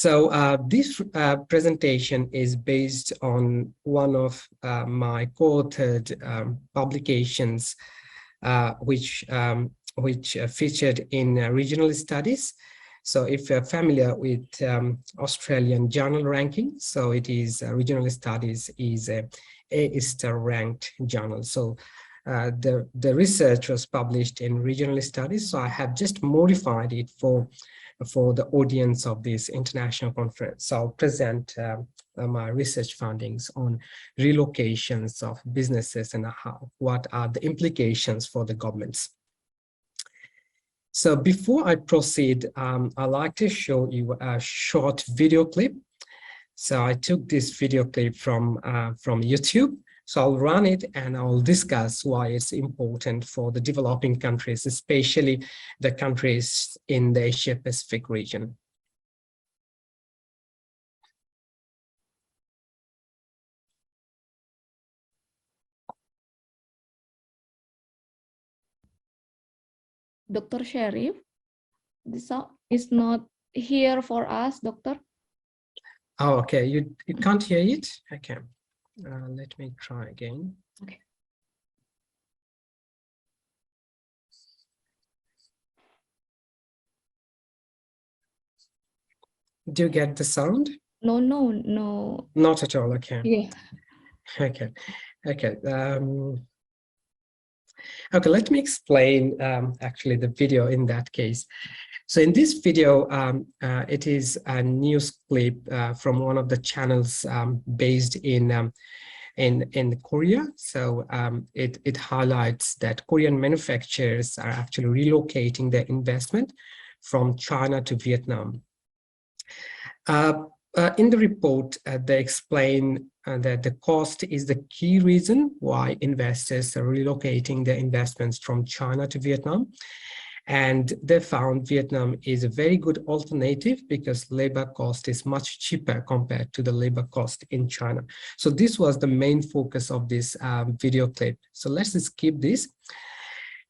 This presentation is based on one of my co-authored publications, which featured in regional studies. So if you're familiar with Australian journal ranking, so it is regional studies is a A-star ranked journal. So the research was published in regional studies. So I have just modified it for the audience of this international conference. So I'll present my research findings on relocations of businesses and what are the implications for the governments. So before I proceed, I'd like to show you a short video clip. So I took this video clip from YouTube. So I'll run it and I'll discuss why it's important for the developing countries, especially the countries in the Asia Pacific region. Dr. Sharif, this is not here for us, Doctor. Oh, okay. You can't hear it? Okay. Let me try again. Okay. Do you get the sound? No. Not at all. Okay. Yeah. Okay. Okay. Okay, let me explain actually the video in that case. So in this video, it is a news clip from one of the channels based in Korea. So it highlights that Korean manufacturers are actually relocating their investment from China to Vietnam. In the report, they explain that the cost is the key reason why investors are relocating their investments from China to Vietnam. And they found Vietnam is a very good alternative because labor cost is much cheaper compared to the labor cost in China. So this was the main focus of this video clip. So let's skip this.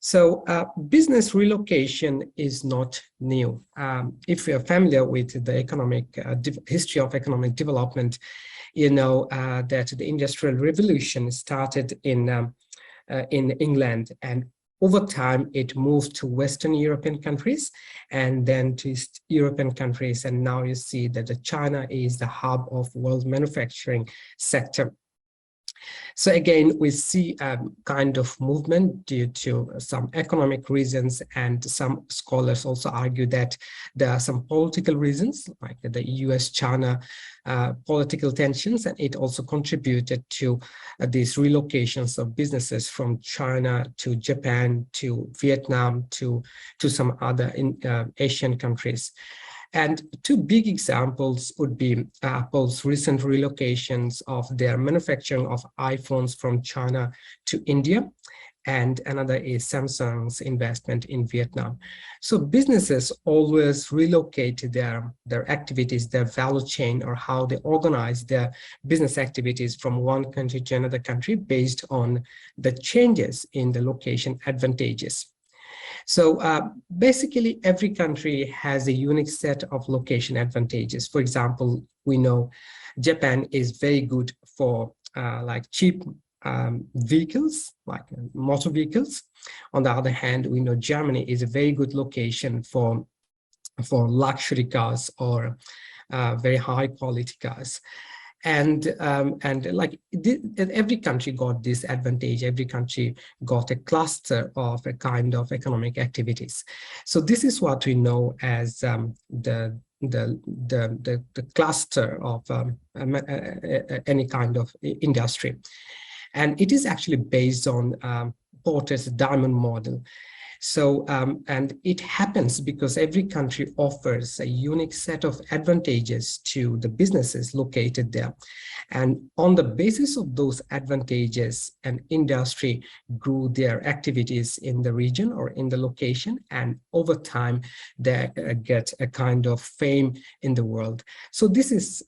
So business relocation is not new. If you're familiar with the economic history of economic development, you know that the Industrial Revolution started in England, and over time it moved to Western European countries and then to East European countries. And now you see that China is the hub of world manufacturing sector. So again, we see a kind of movement due to some economic reasons, and some scholars also argue that there are some political reasons, like the US-China political tensions, and it also contributed to these relocations of businesses from China to Japan to Vietnam to some other Asian countries. And two big examples would be Apple's recent relocations of their manufacturing of iPhones from China to India, and another is Samsung's investment in Vietnam. So businesses always relocate their activities, their value chain, or how they organize their business activities from one country to another country based on the changes in the location advantages. So basically, every country has a unique set of location advantages. For example, we know Japan is very good for like cheap vehicles, like motor vehicles. On the other hand, we know Germany is a very good location for luxury cars or very high quality cars. And like every country got this advantage. Every country got a cluster of a kind of economic activities. So this is what we know as the cluster of any kind of industry, and it is actually based on Porter's diamond model. So, and it happens because every country offers a unique set of advantages to the businesses located there. And on the basis of those advantages, an industry grew their activities in the region or in the location, and over time, they get a kind of fame in the world. So this is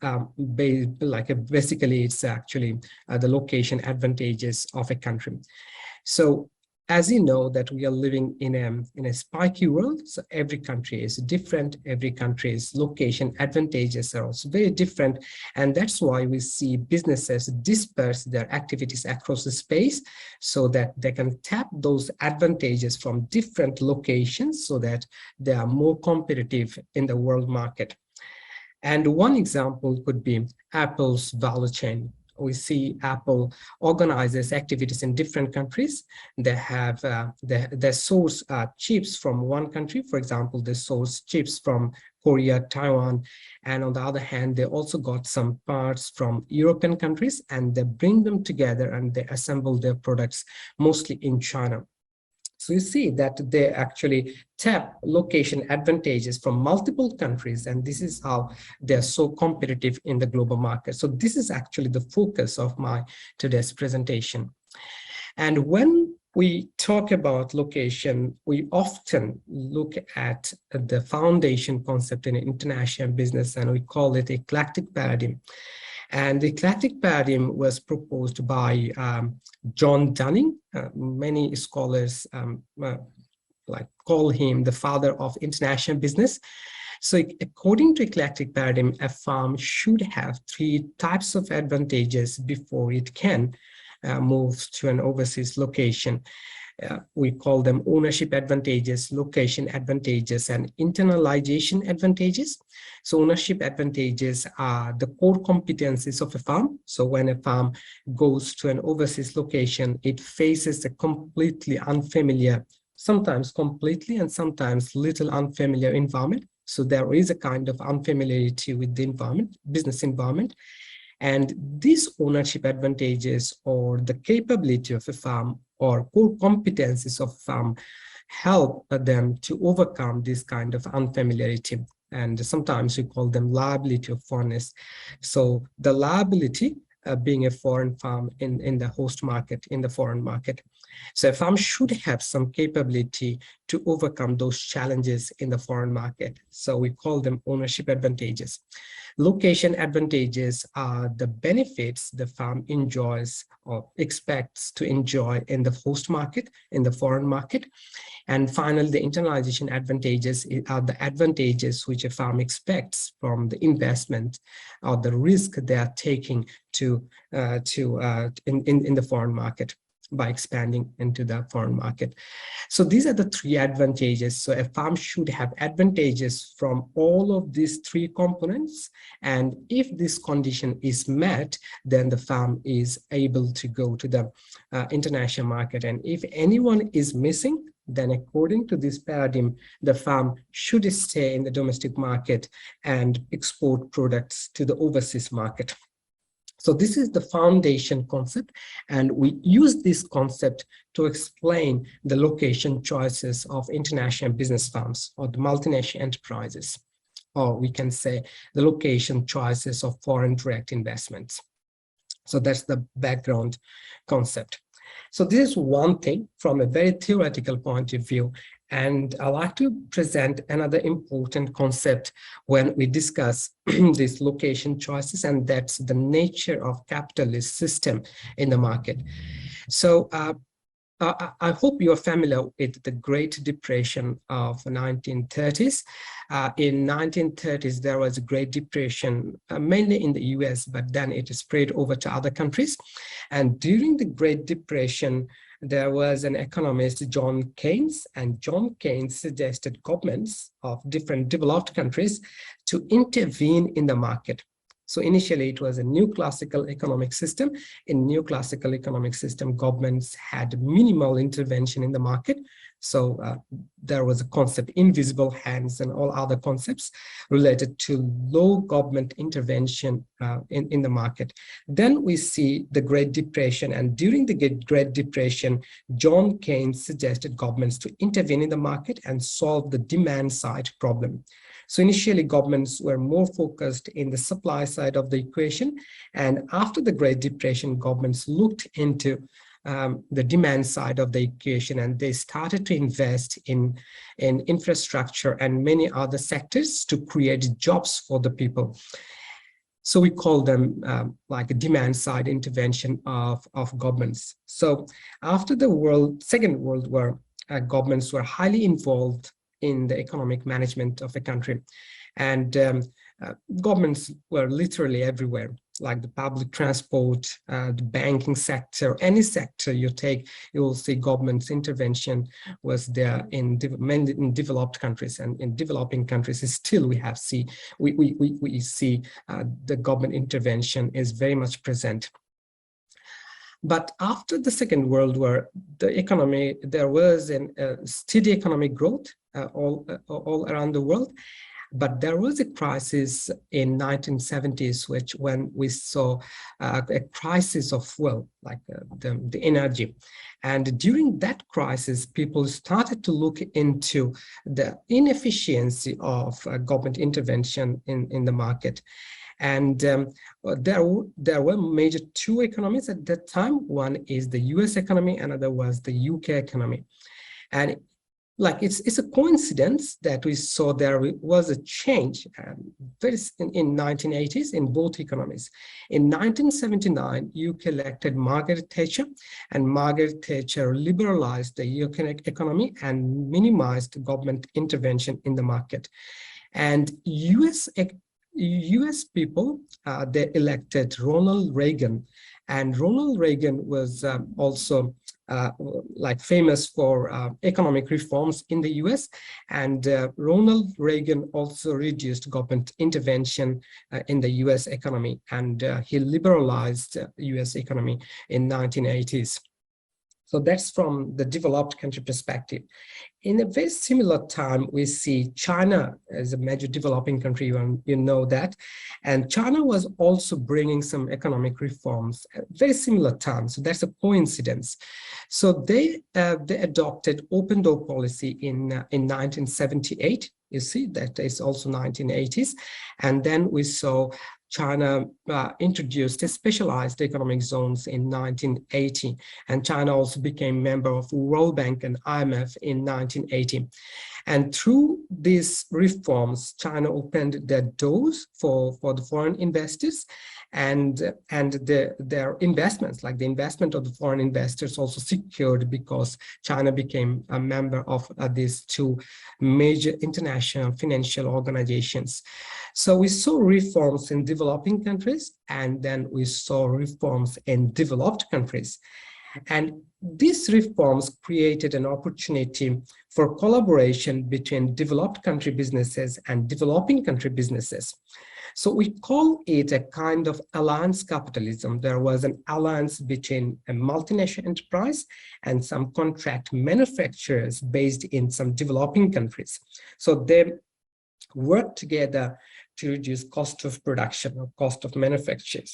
basically, it's actually the location advantages of a country. So as you know, that we are living in a spiky world, so every country is different, every country's location advantages are also very different, and that's why we see businesses disperse their activities across the space so that they can tap those advantages from different locations so that they are more competitive in the world market. And one example could be Apple's value chain. We see Apple organizes activities in different countries. They have they source chips from one country. For example, they source chips from Korea, Taiwan, and on the other hand, they also got some parts from European countries, and they bring them together and they assemble their products mostly in China. So you see that they actually tap location advantages from multiple countries, and this is how they're so competitive in the global market. So this is actually the focus of my today's presentation. And when we talk about location, we often look at the foundation concept in international business, and we call it Eclectic Paradigm. And the Eclectic Paradigm was proposed by John Dunning. Many scholars call him the father of international business. So according to Eclectic Paradigm, a firm should have 3 types of advantages before it can move to an overseas location. We call them ownership advantages, location advantages, and internalization advantages. So ownership advantages are the core competencies of a firm. So when a firm goes to an overseas location, it faces a completely unfamiliar, sometimes completely and sometimes little unfamiliar environment. So there is a kind of unfamiliarity with the environment, business environment. And these ownership advantages or the capability of a firm or core competencies of a firm help them to overcome this kind of unfamiliarity. And sometimes we call them liability of foreignness. So the liability being a foreign firm in the host market, in the foreign market. So a firm should have some capability to overcome those challenges in the foreign market. So we call them ownership advantages. Location advantages are the benefits the firm enjoys or expects to enjoy in the host market, in the foreign market. And finally, the internalization advantages are the advantages which a firm expects from the investment or the risk they are taking in the foreign market by expanding into the foreign market. So these are the 3 advantages. So a firm should have advantages from all of these 3 components. And if this condition is met, then the firm is able to go to the international market. And if anyone is missing, then according to this paradigm, the firm should stay in the domestic market and export products to the overseas market. So this is the foundation concept, and we use this concept to explain the location choices of international business firms or the multinational enterprises, or we can say the location choices of foreign direct investments. So that's the background concept. So this is one thing from a very theoretical point of view. And I'd like to present another important concept when we discuss these location choices, and that's the nature of capitalist system in the market. So I hope you're familiar with the Great Depression of the 1930s. In 1930s, there was a Great Depression, mainly in the US, but then it spread over to other countries. And during the Great Depression, there was an economist, John Keynes, and John Keynes suggested governments of different developed countries to intervene in the market. So initially, it was a new classical economic system. In new classical economic system, governments had minimal intervention in the market. So there was a concept, invisible hands, and all other concepts related to low government intervention in the market. Then we see the Great Depression, and during the Great Depression, John Keynes suggested governments to intervene in the market and solve the demand side problem. So initially, governments were more focused in the supply side of the equation. And after the Great Depression, governments looked into the demand side of the equation, and they started to invest in infrastructure and many other sectors to create jobs for the people. So we call them like a demand side intervention of governments. So after the Second World War, governments were highly involved in the economic management of a country. And governments were literally everywhere, like the public transport, the banking sector, any sector you take, you will see government's intervention was there in developed countries, and in developing countries still we see the government intervention is very much present. But after the Second World War, the economy, there was a steady economic growth all around the world. But there was a crisis in 1970s, when we saw a crisis of fuel, like the energy. And during that crisis, people started to look into the inefficiency of government intervention in the market. And there were major two economies at that time. One is the US economy, another was the UK economy. And like it's a coincidence that we saw there was a change in 1980s in both economies. In 1979, UK elected Margaret Thatcher, and Margaret Thatcher liberalized the UK economy and minimized government intervention in the market. And US people, they elected Ronald Reagan, and Ronald Reagan was also like famous for economic reforms in the US, and Ronald Reagan also reduced government intervention in the US economy, and he liberalized US economy in 1980s. So that's from the developed country perspective. In a very similar time, we see China as a major developing country, you know that. And China was also bringing some economic reforms at very similar time. So that's a coincidence. So they adopted open door policy in 1978. You see, that is also 1980s. And then we saw China introduced a specialized economic zones in 1980, and China also became member of World Bank and IMF in 1980. And through these reforms, China opened their doors for the foreign investors, and their investments, like the investment of the foreign investors, also secured because China became a member of these two major international financial organizations. So we saw reforms in developing countries, and then we saw reforms in developed countries. And these reforms created an opportunity for collaboration between developed country businesses and developing country businesses. So we call it a kind of alliance capitalism. There was an alliance between a multinational enterprise and some contract manufacturers based in some developing countries. So they worked together to reduce cost of production or cost of manufacturing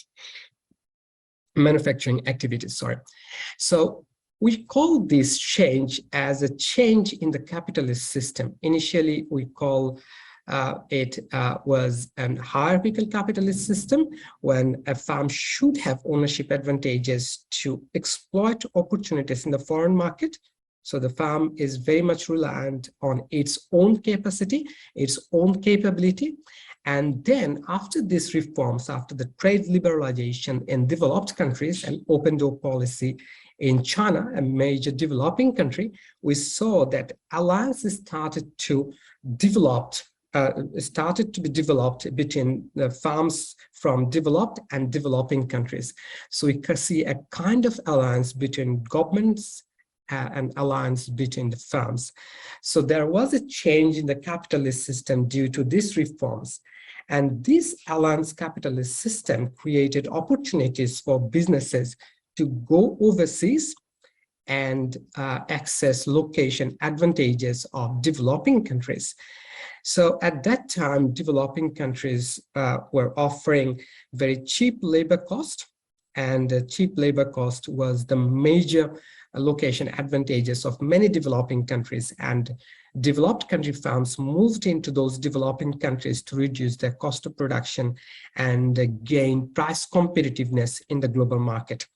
activities, sorry. So we call this change as a change in the capitalist system. Initially, we call it was an hierarchical capitalist system when a firm should have ownership advantages to exploit opportunities in the foreign market. So the firm is very much reliant on its own capacity, its own capability. And then after these reforms, after the trade liberalization in developed countries and open door policy in China, a major developing country, we saw that alliances started to be developed between the firms from developed and developing countries. So we can see a kind of alliance between governments and alliance between the firms. So there was a change in the capitalist system due to these reforms. And this alliance capitalist system created opportunities for businesses to go overseas and access location advantages of developing countries. So at that time, developing countries were offering very cheap labor cost, and cheap labor cost was the major location advantages of many developing countries, and developed country firms moved into those developing countries to reduce their cost of production and gain price competitiveness in the global market.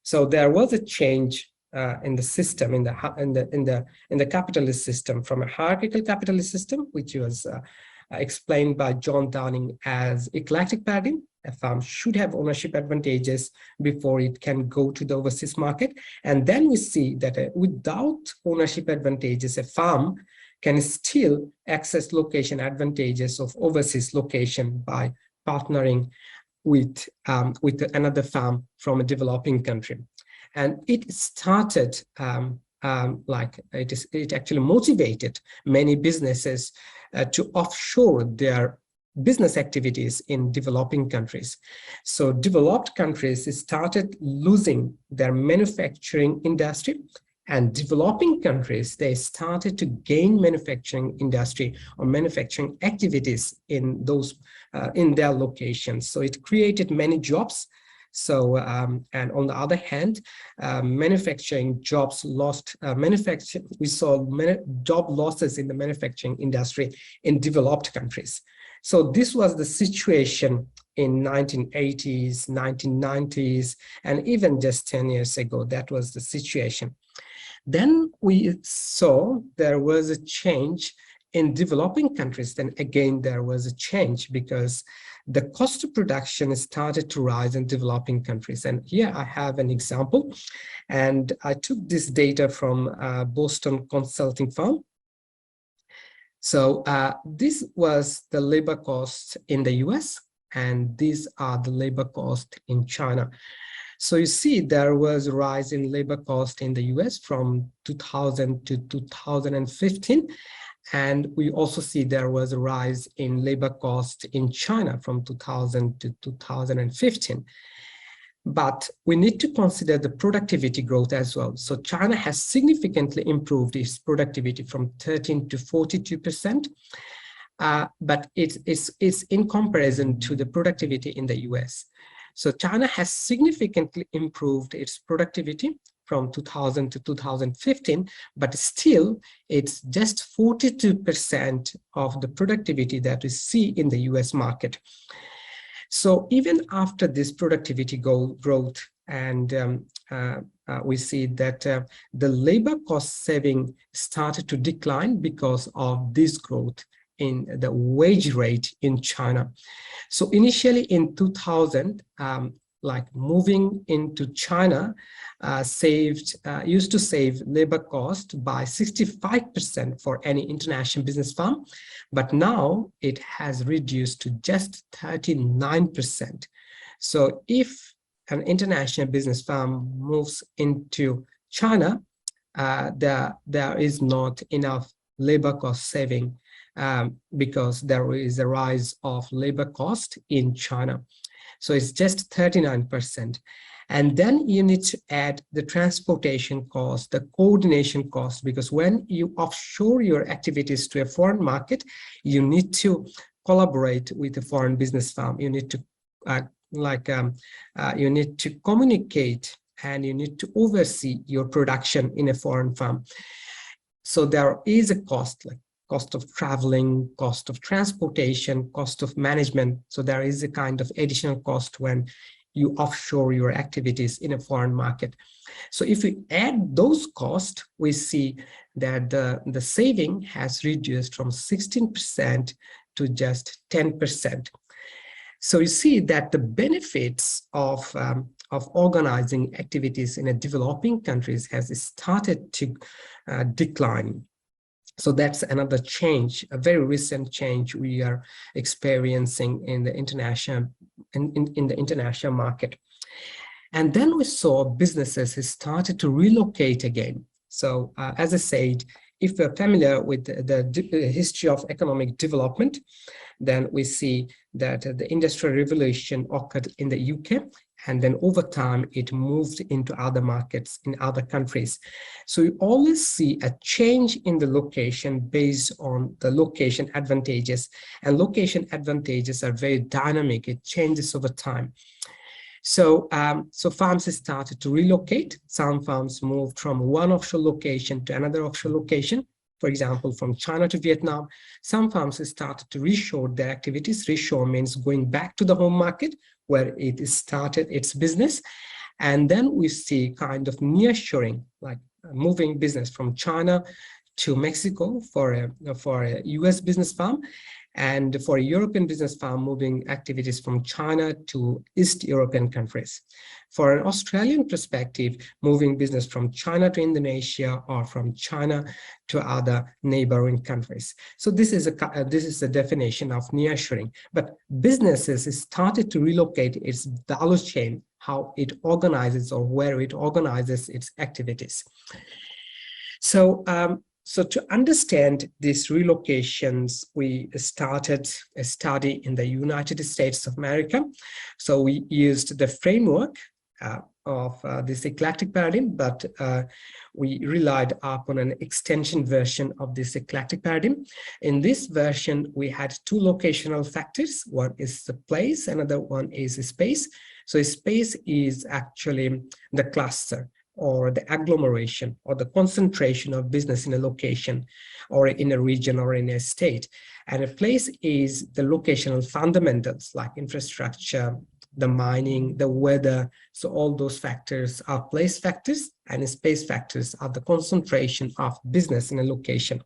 So there was a change in the system, in the capitalist system, from a hierarchical capitalist system, which was explained by John Downing as eclectic paradigm. A firm should have ownership advantages before it can go to the overseas market. And then we see that without ownership advantages, a firm can still access location advantages of overseas location by partnering with another firm from a developing country. And it started it actually motivated many businesses to offshore their business activities in developing countries. So developed countries started losing their manufacturing industry, and developing countries, they started to gain manufacturing industry or manufacturing activities in those in their locations. So it created many jobs. So and on the other hand, manufacturing jobs lost. We saw many job losses in the manufacturing industry in developed countries. So this was the situation in 1980s, 1990s, and even just 10 years ago. That was the situation. Then we saw there was a change in developing countries. Then again, there was a change because the cost of production started to rise in developing countries. And here I have an example. And I took this data from a Boston consulting firm. So this was the labor cost in the US, and these are the labor cost in China. So you see there was a rise in labor cost in the US from 2000 to 2015. And we also see there was a rise in labor cost in China from 2000 to 2015. But we need to consider the productivity growth as well. So China has significantly improved its productivity from 13 to 42%. But it's in comparison to the productivity in the US. So China has significantly improved its productivity from 2000 to 2015, but still it's just 42% of the productivity that we see in the US market. So even after this productivity growth, and we see that the labor cost saving started to decline because of this growth in the wage rate in China. So initially in 2000, moving into China used to save labor cost by 65% for any international business firm, but now it has reduced to just 39%. So if an international business firm moves into China, there is not enough labor cost saving because there is a rise of labor cost in China. So it's just 39%. And then you need to add the transportation cost, the coordination cost, because when you offshore your activities to a foreign market, you need to collaborate with a foreign business firm. You need to you need to communicate, and you need to oversee your production in a foreign firm. So there is a cost, like cost of traveling, cost of transportation, cost of management. So there is a kind of additional cost when you offshore your activities in a foreign market. So if we add those costs, we see that the saving has reduced from 16% to just 10%. So you see that the benefits of organizing activities in a developing countries has started to decline. So that's another change, a very recent change we are experiencing in the international in the international market. And then we saw businesses started to relocate again. So as I said, if we're familiar with the history of economic development, then we see that the Industrial Revolution occurred in the UK, and then over time it moved into other markets in other countries. So you always see a change in the location based on the location advantages, and location advantages are very dynamic. It changes over time. So, so farms started to relocate. Some farms moved from one offshore location to another offshore location, for example, from China to Vietnam. Some farms started to reshore their activities. Reshore means going back to the home market where it started its business. And then we see kind of nearshoring, like moving business from China to Mexico for a US business firm. and for a European business firm moving activities from China to East European countries. For an Australian perspective, moving business from China to Indonesia or from China to other neighboring countries. So this is a definition of nearshoring. But businesses started to relocate its value chain, how it organizes or where it organizes its activities. So to understand these relocations, we started a study in the United States of America. So we used the framework of this eclectic paradigm, but we relied upon an extension version of this eclectic paradigm. In this version, we had two locational factors. One is the place, another one is space. So space is actually the cluster, or the agglomeration, or the concentration of business in a location, or in a region, or in a state. And a place is the locational fundamentals like infrastructure, the mining, the weather. So all those factors are place factors, and space factors are the concentration of business in a location.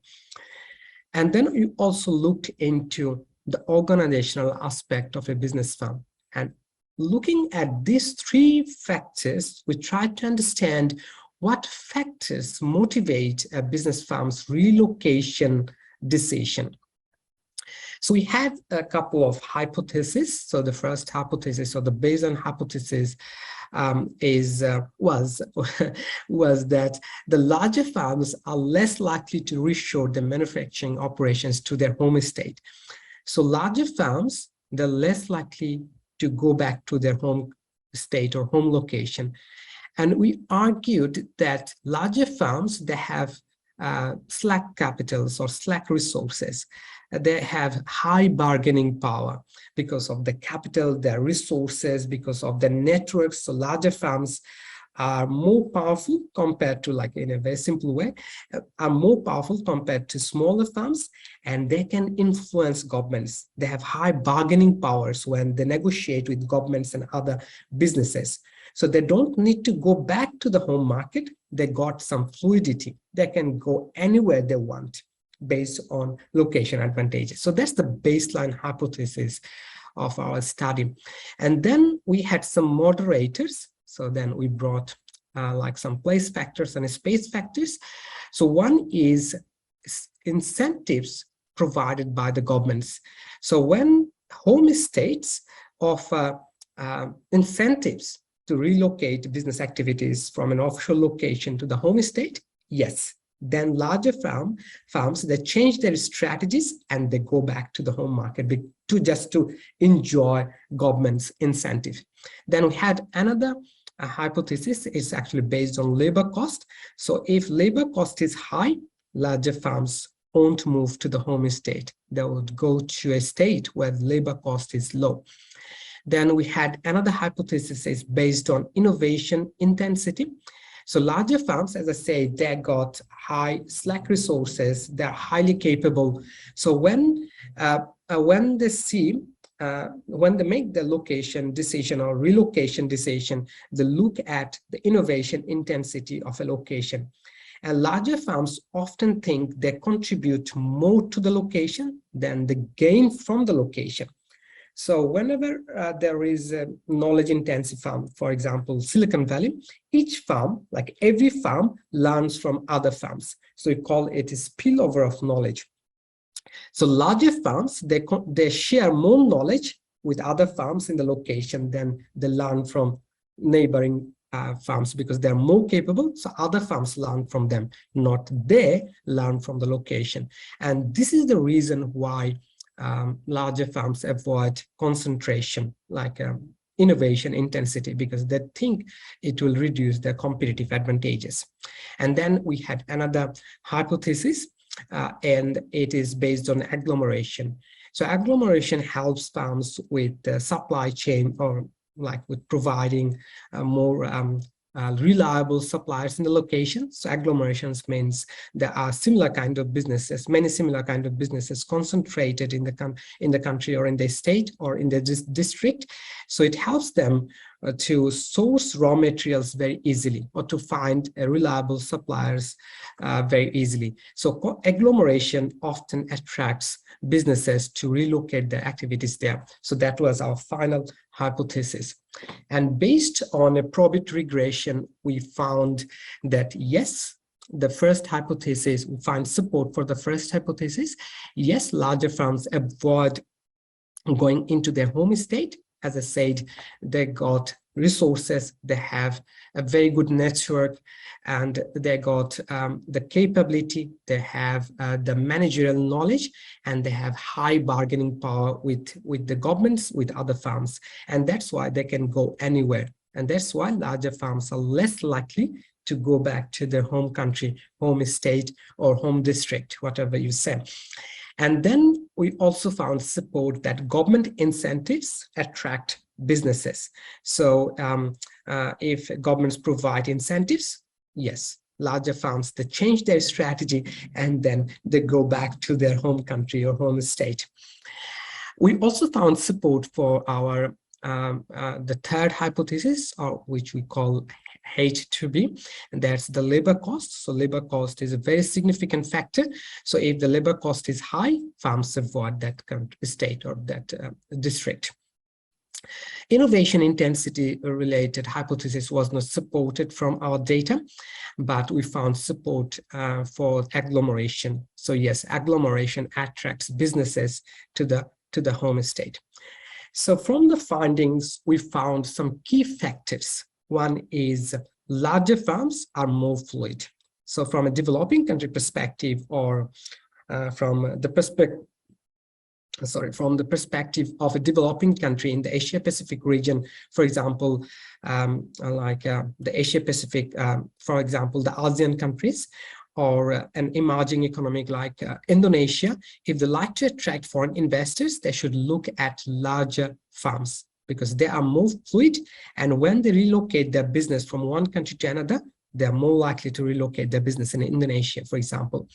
And then we also looked into the organizational aspect of a business firm. And looking at these three factors, we tried to understand what factors motivate a business firm's relocation decision. So we had a couple of hypotheses. So the first hypothesis, or the baseline hypothesis, was that the larger firms are less likely to reshore their manufacturing operations to their home state. So larger firms, they're less likely to go back to their home state or home location. And we argued that larger firms, they have slack capitals or slack resources. They have high bargaining power because of the capital, their resources, because of the networks. So larger firms are more powerful compared to, like in a very simple way, are more powerful compared to smaller firms, and they can influence governments. They have high bargaining powers when they negotiate with governments and other businesses. So they don't need to go back to the home market. They got some fluidity. They can go anywhere they want based on location advantages. So that's the baseline hypothesis of our study. And then we had some moderators. So then we brought like some place factors and space factors. So one is incentives provided by the governments. So when home states offer incentives to relocate business activities from an offshore location to the home state, yes, then larger firms, they change their strategies and they go back to the home market to enjoy government's incentive. Then we had another hypothesis. Is actually based on labor cost. So if labor cost is high, larger firms won't move to the home state. They would go to a state where labor cost is low. Then we had another hypothesis is based on innovation intensity. So larger firms, as I say, they got high slack resources. They're highly capable. So when they see, when they make the location decision or relocation decision, they look at the innovation intensity of a location. And larger firms often think they contribute more to the location than the gain from the location. So whenever there is a knowledge-intensive firm, for example, Silicon Valley, each firm, like every firm, learns from other firms. So we call it a spillover of knowledge. So larger firms, they share more knowledge with other firms in the location than they learn from neighboring firms because they're more capable. So other firms learn from them, not they learn from the location. And this is the reason why larger firms avoid concentration, like innovation intensity, because they think it will reduce their competitive advantages. And then we had another hypothesis, and it is based on agglomeration. So agglomeration helps firms with the supply chain, or like with providing more reliable suppliers in the location. So agglomerations means there are similar kind of businesses, many similar kind of businesses concentrated in the country or in the state or in the district. So it helps them to source raw materials very easily, or to find reliable suppliers very easily. So agglomeration often attracts businesses to relocate their activities there. So that was our final hypothesis. And based on a probit regression, we found that yes, the first hypothesis, we find support for the first hypothesis. Yes, larger firms avoid going into their home state. As I said, they got resources, they have a very good network, and they got the capability, they have the managerial knowledge, and they have high bargaining power with the governments, with other firms. And that's why they can go anywhere. And that's why larger firms are less likely to go back to their home country, home state, or home district, whatever you say. And then we also found support that government incentives attract businesses. So if governments provide incentives, yes, larger firms, they change their strategy and then they go back to their home country or home state. We also found support for our the third hypothesis, or which we call H2B, and that's the labor cost. So labor cost is a very significant factor. So if the labor cost is high, firms avoid that state or that district. Innovation intensity related hypothesis was not supported from our data, but we found support for agglomeration. So yes, agglomeration attracts businesses to the home state. So from the findings, we found some key factors. One is larger firms are more fluid. So from a developing country perspective, or from the perspective of a developing country in the Asia Pacific region, for example, the Asia Pacific, for example, the ASEAN countries, or an emerging economic like Indonesia, if they like to attract foreign investors, they should look at larger firms because they are more fluid. And when they relocate their business from one country to another, they are more likely to relocate their business in Indonesia, for example.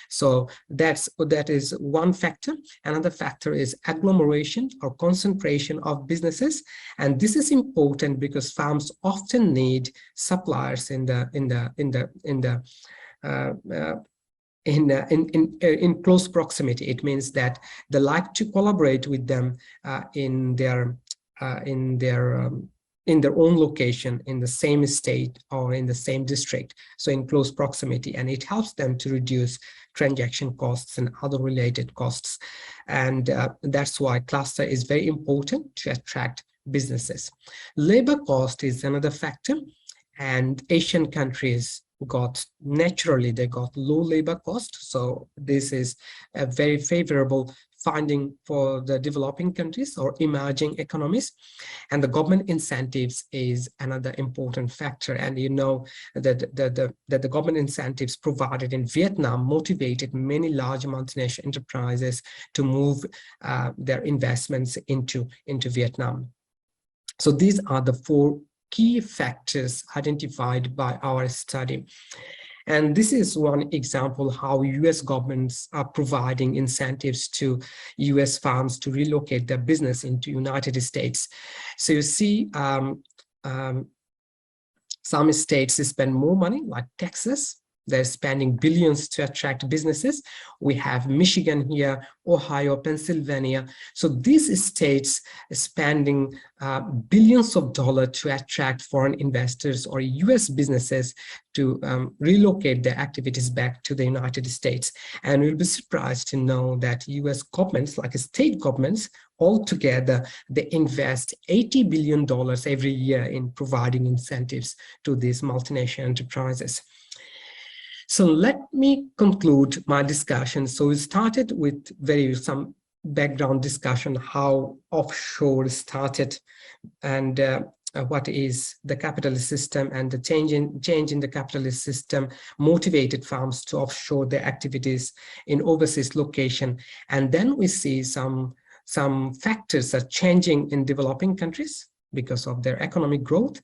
So that is one factor. Another factor is agglomeration or concentration of businesses, and this is important because firms often need suppliers in close proximity. It means that they like to collaborate with them in their own location, in the same state or in the same district, so in close proximity, and it helps them to reduce transaction costs and other related costs. And that's why cluster is very important to attract businesses. Labor cost is another factor, and Asian countries naturally got low labor cost. So this is a very favorable finding for the developing countries or emerging economies. And the government incentives is another important factor. And you know that the government incentives provided in Vietnam motivated many large multinational enterprises to move their investments into Vietnam. So these are the four key factors identified by our study. And this is one example how US governments are providing incentives to US firms to relocate their business into United States. So you see some states spend more money, like Texas. They're spending billions to attract businesses. We have Michigan here, Ohio, Pennsylvania. So these states are spending billions of dollars to attract foreign investors or US businesses to relocate their activities back to the United States. And you'll be surprised to know that US governments, like state governments, altogether, they invest $80 billion every year in providing incentives to these multinational enterprises. So let me conclude my discussion. So we started with some background discussion, how offshore started and what is the capitalist system, and the change in the capitalist system motivated firms to offshore their activities in overseas location. And then we see some factors are changing in developing countries because of their economic growth.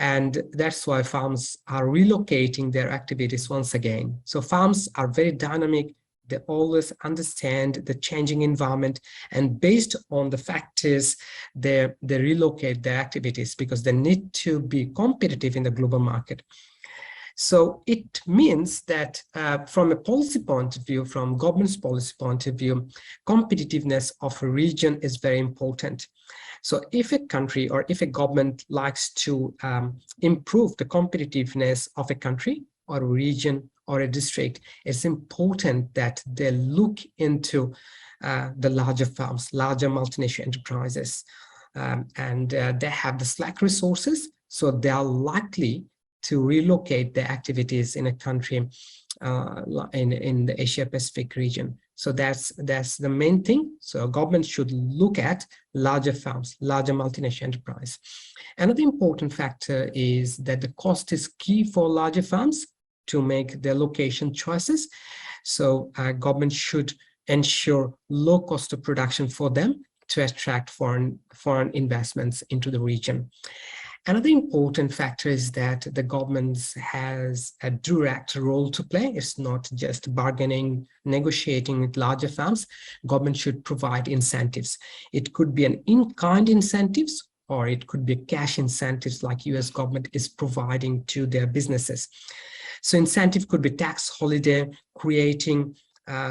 And that's why firms are relocating their activities once again. So firms are very dynamic, They always understand the changing environment, and based on the factors, they relocate their activities because they need to be competitive in the global market. So it means that from a policy point of view, from government's policy point of view, competitiveness of a region is very important. So if a country or if a government likes to improve the competitiveness of a country or a region or a district, it's important that they look into the larger firms, larger multinational enterprises, and they have the slack resources, so they are likely to relocate their activities in a country in the Asia Pacific region. So that's the main thing. So government should look at larger firms, larger multinational enterprise. Another important factor is that the cost is key for larger firms to make their location choices. So government should ensure low cost of production for them to attract foreign investments into the region. Another important factor is that the government has a direct role to play. It's not just bargaining, negotiating with larger firms. Government should provide incentives. It could be an in-kind incentives, or it could be cash incentives like US government is providing to their businesses. So incentive could be tax holiday, creating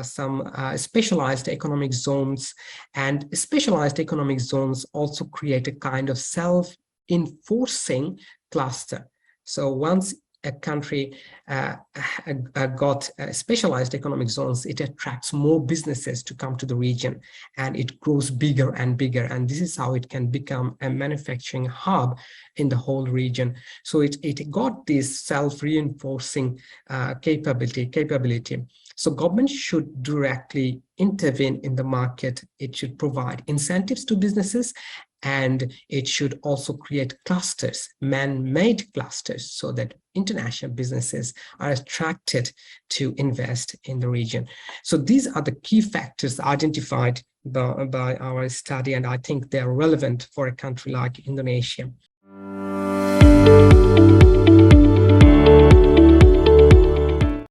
some specialized economic zones, and specialized economic zones also create a kind of self-enforcing cluster. So once a country got specialized economic zones, it attracts more businesses to come to the region, and it grows bigger and bigger. And this is how it can become a manufacturing hub in the whole region. So it got this self-reinforcing capability. So government should directly intervene in the market. It should provide incentives to businesses, and it should also create clusters, man-made clusters, so that international businesses are attracted to invest in the region. So these are the key factors identified by our study, and I think they're relevant for a country like Indonesia.